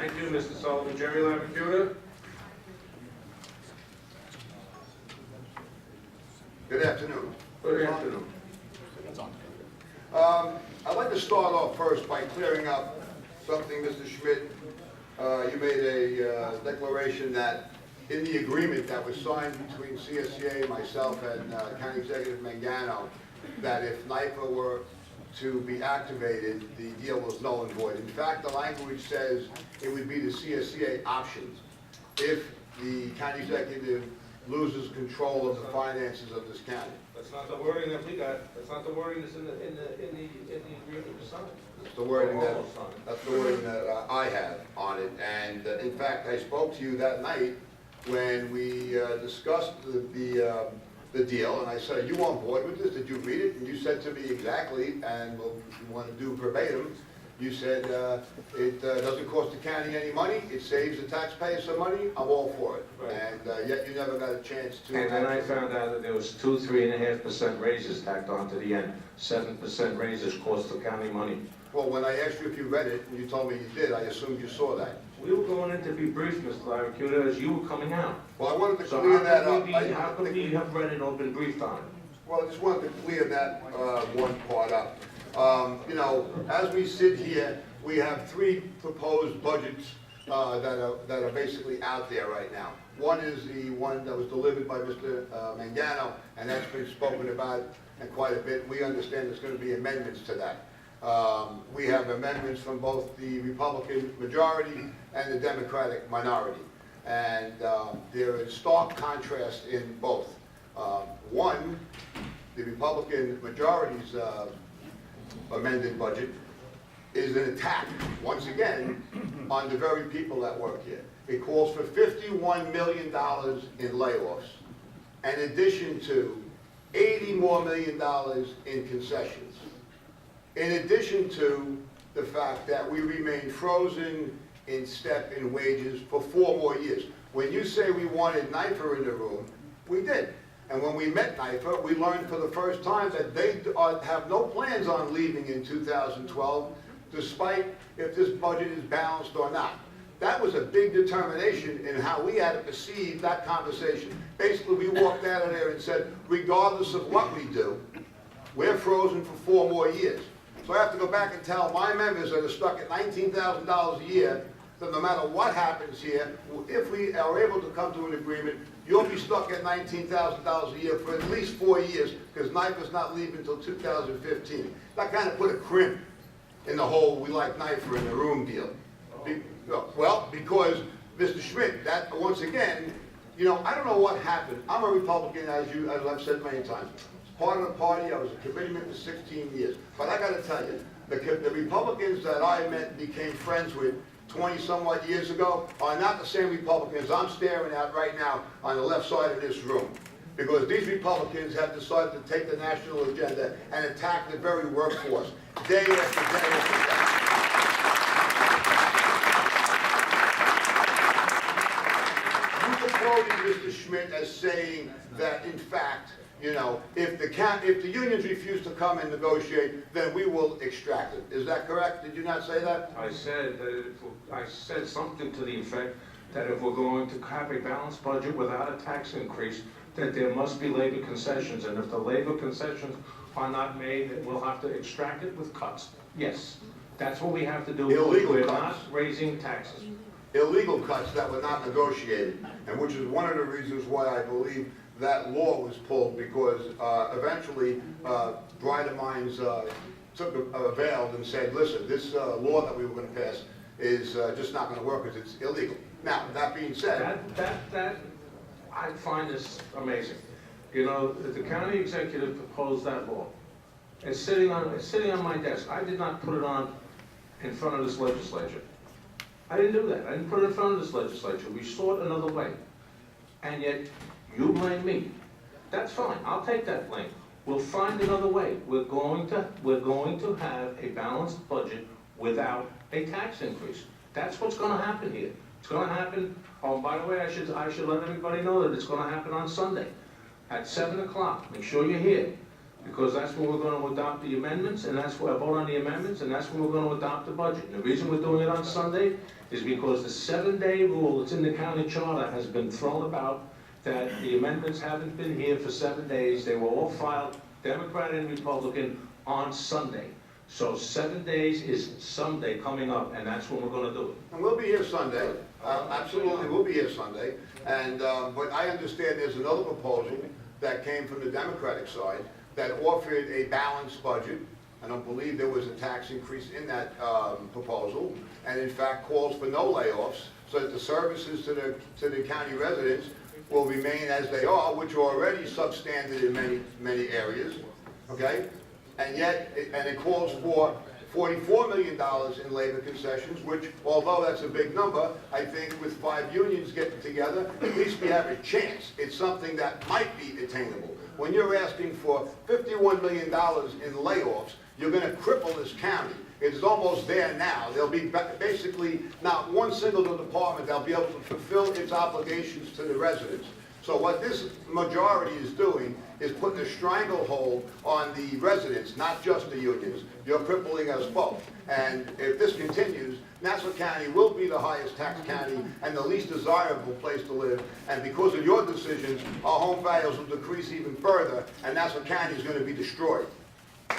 Thank you, Mr. Sullivan. Jerry Laricchiuta. Good afternoon. Good afternoon. I'd like to start off first by clearing up something, Mr. Schmidt. You made a declaration that in the agreement that was signed between CSEA, myself, and County Executive Mangano, that if NIFA were to be activated, the deal was null and void. In fact, the language says it would be the CSEA options if the county executive loses control of the finances of this county. That's not the wording that we got. That's not the wording that's in the agreement we signed. That's the wording that I have on it. And in fact, I spoke to you that night when we discussed the deal, and I said, "Are you on board with this? Did you read it?" And you said to me exactly, and we'll, if you want to do verbatim, you said it doesn't cost the county any money, it saves the taxpayers some money, I'm all for it. Right. And yet you never got a chance to... And then I found out that there was 3.5% raises tacked on to the end. 7% raises cost the county money. Well, when I asked you if you read it, and you told me you did, I assumed you saw that. We were going in to be briefed, Mr. Laricchiuta, as you were coming out. Well, I wanted to So clear that up. how could we have read it or been briefed on it? Well, I just wanted to clear that one part up. You know, as we sit here, we have three proposed budgets that are basically out there right now. One is the one that was delivered by Mr. Mangano, and that's been spoken about quite a bit. We understand there's going to be amendments to that. We have amendments from both the Republican majority and the Democratic minority. And there is stark contrast in both. One, the Republican majority's amended budget is an attack, once again, on the very people that work here. It calls for $51 million in layoffs, in addition to $80 more million in concessions. In addition to the fact that we remain frozen in step in wages for 4 more years. When you say we wanted NIFA in the room, we did. And when we met NIFA, we learned for the first time that they have no plans on leaving in 2012, despite if this budget is balanced or not. That was a big determination in how we had to perceive that conversation. Basically, we walked out of there and said, regardless of what we do, we're frozen for 4 more years. So I have to go back and tell my members that are stuck at $19,000 a year that no matter what happens here, if we are able to come to an agreement, you'll be stuck at $19,000 a year for at least 4 years, because NIFA's not leaving until 2015. That kind of put a crimp in the whole "we like NIFA in the room" deal. Well, because Mr. Schmidt, that once again, you know, I don't know what happened. I'm a Republican, as I've said many times. Part of the party, I was a committeeman for 16 years. But I got to tell you, the Republicans that I met and became friends with 20-somewhat years ago are not the same Republicans I'm staring at right now on the left side of this room. Because these Republicans have decided to take the national agenda and attack the very workforce, day after day after day. You quoted Mr. Schmidt as saying that, in fact, you know, if the unions refuse to come and negotiate, then we will extract it. Is that correct? Did you not say that? I said that I said something to the effect that if we're going to have a balanced budget without a tax increase, that there must be labor concessions, and if the labor concessions are not made, then we'll have to extract it with cuts. Yes, that's what we have to do. Illegal We're cuts. not raising taxes. Illegal cuts that were not negotiated, and which is one of the reasons why I believe that law was pulled, because eventually brighter minds availed and said, listen, this law that we were going to pass is just not going to work because it's illegal. Now, that being said... That I find this amazing. You know, the county executive proposed that law. It's sitting on my desk. I did not put it on in front of this legislature. I didn't do that. I didn't put it in front of this legislature. We sought another way. And yet, you blame me. That's fine. I'll take that blame. We'll find another way. We're going to have a balanced budget without a tax increase. That's what's going to happen here. It's going to happen. Oh, by the way, I should let everybody know that it's going to happen on Sunday at 7 o'clock. Make sure you're here. because that's when we're gonna adopt the amendments, and that's where I vote on the amendments, and that's when we're gonna adopt the budget. And the reason we're doing it on Sunday is because the 7-day rule that's in the county charter has been thrown about, that the amendments haven't been here for 7 days. They were all filed, Democrat and Republican, on Sunday. So 7 days is Sunday coming up, and that's when we're gonna do it. And we'll be here Sunday, absolutely, we'll be here Sunday. And, but I understand there's another proposal that came from the Democratic side that offered a balanced budget. I don't believe there was a tax increase in that proposal, and in fact calls for no layoffs, so that the services to the county residents will remain as they are, which are already substandard in many areas, okay? And yet, it calls for $44 million in labor concessions, which, although that's a big number, I think with 5 unions getting together, at least we have a chance. It's something that might be attainable. When you're asking for $51 million in layoffs, you're going to cripple this county. It's almost there now. There'll be basically not one single department that'll be able to fulfill its obligations to the residents. So what this majority is doing is putting a stranglehold on the residents, not just the unions. You're crippling us both. And if this continues, Nassau County will be the highest tax county and the least desirable place to live. And because of your decisions, our home values will decrease even further, and Nassau County is going to be destroyed. We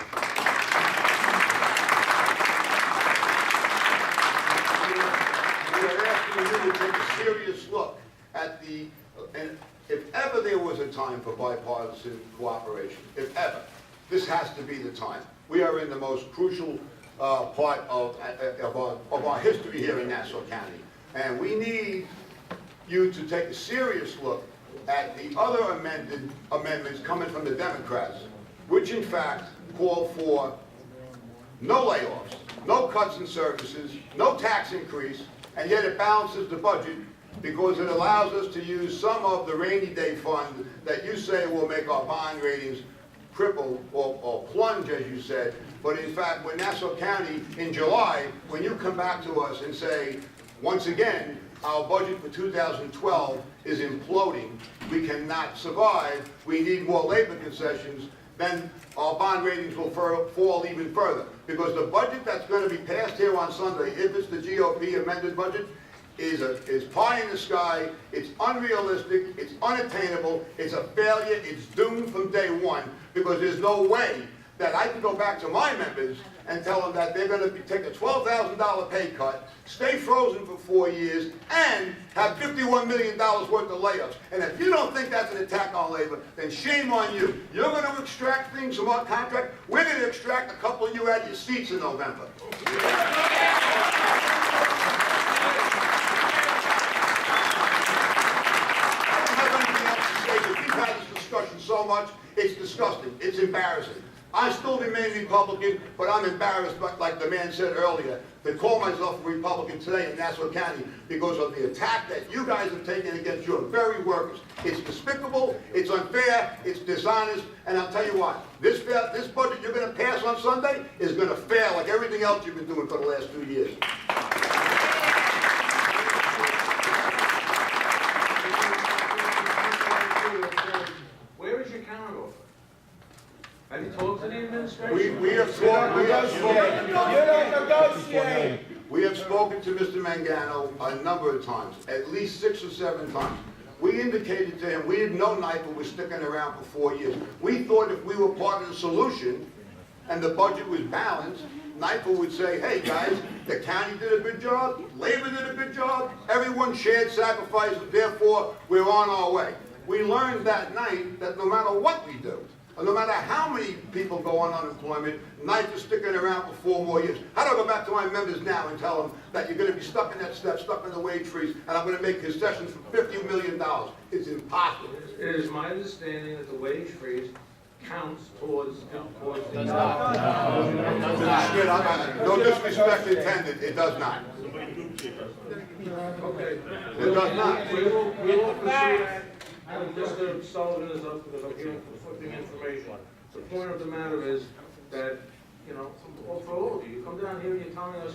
are asking you to take a serious look at the, and if ever there was a time for bipartisan cooperation, if ever, this has to be the time. We are in the most crucial part of our history here in Nassau County. And we need you to take a serious look at the other amendments coming from the Democrats, which in fact call for no layoffs, no cuts in services, no tax increase, and yet it balances the budget because it allows us to use some of the rainy day fund that you say will make our bond ratings cripple or plunge, as you said. But in fact, when Nassau County, in July, when you come back to us and say, once again, our budget for 2012 is imploding, we cannot survive, we need more labor concessions, then our bond ratings will fall even further. Because the budget that's going to be passed here on Sunday, if it's the GOP amended budget, is pie in the sky, it's unrealistic, it's unattainable, it's a failure, it's doomed from day one, because there's no way that I can go back to my members and tell them that they're going to take a $12,000 pay cut, stay frozen for 4 years, and have $51 million worth of layoffs. And if you don't think that's an attack on labor, then shame on you. You're going to extract things from our contract. We're going to extract a couple of you out of your seats in November. We've had this discussion so much, it's disgusting, it's embarrassing. I still remain Republican, but I'm embarrassed, like the man said earlier, to call myself a Republican today in Nassau County because of the attack that you guys have taken against your very workers. It's despicable, it's unfair, it's dishonest, and I'll tell you what, this budget you're going to pass on Sunday is going to fail like everything else you've been doing for the last 2 years. Where is your counteroffer? Have you talked to the administration? We have spoken to Mr. Mangano a number of times, at least 6 or 7 times. We indicated to him we didn't know NIPA was sticking around for 4 years. We thought if we were part of the solution and the budget was balanced, NIPA would say, hey guys, the county did a good job, labor did a good job, everyone shared sacrifices, therefore we're on our way. We learned that night that no matter what we do, no matter how many people go on unemployment, NIPA is sticking around for 4 more years. How do I go back to my members now and tell them that you're going to be stuck in that step, stuck in the wage freeze, and I'm going to make concessions for $50 million? It's impossible. It is my understanding that the wage freeze counts towards the... No disrespect intended, it does not. Okay. It does not. We will pursue that. And Mr. Sullivan is up because I'm hearing conflicting information. The point of the matter is that, you know, for all of you, you come down here and you're telling us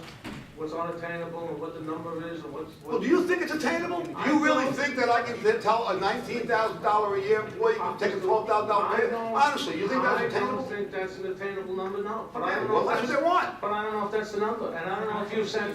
what's unattainable and what the number is and what's. Well, do you think it's attainable? Do you really think that I can tell a $19,000 a year employee can take a $12,000 pay? Honestly, you think that's I attainable? don't think that's an attainable number, no. But I Okay, don't know well, if that's what they want. But I don't know if that's the number, and I don't know if you've sat down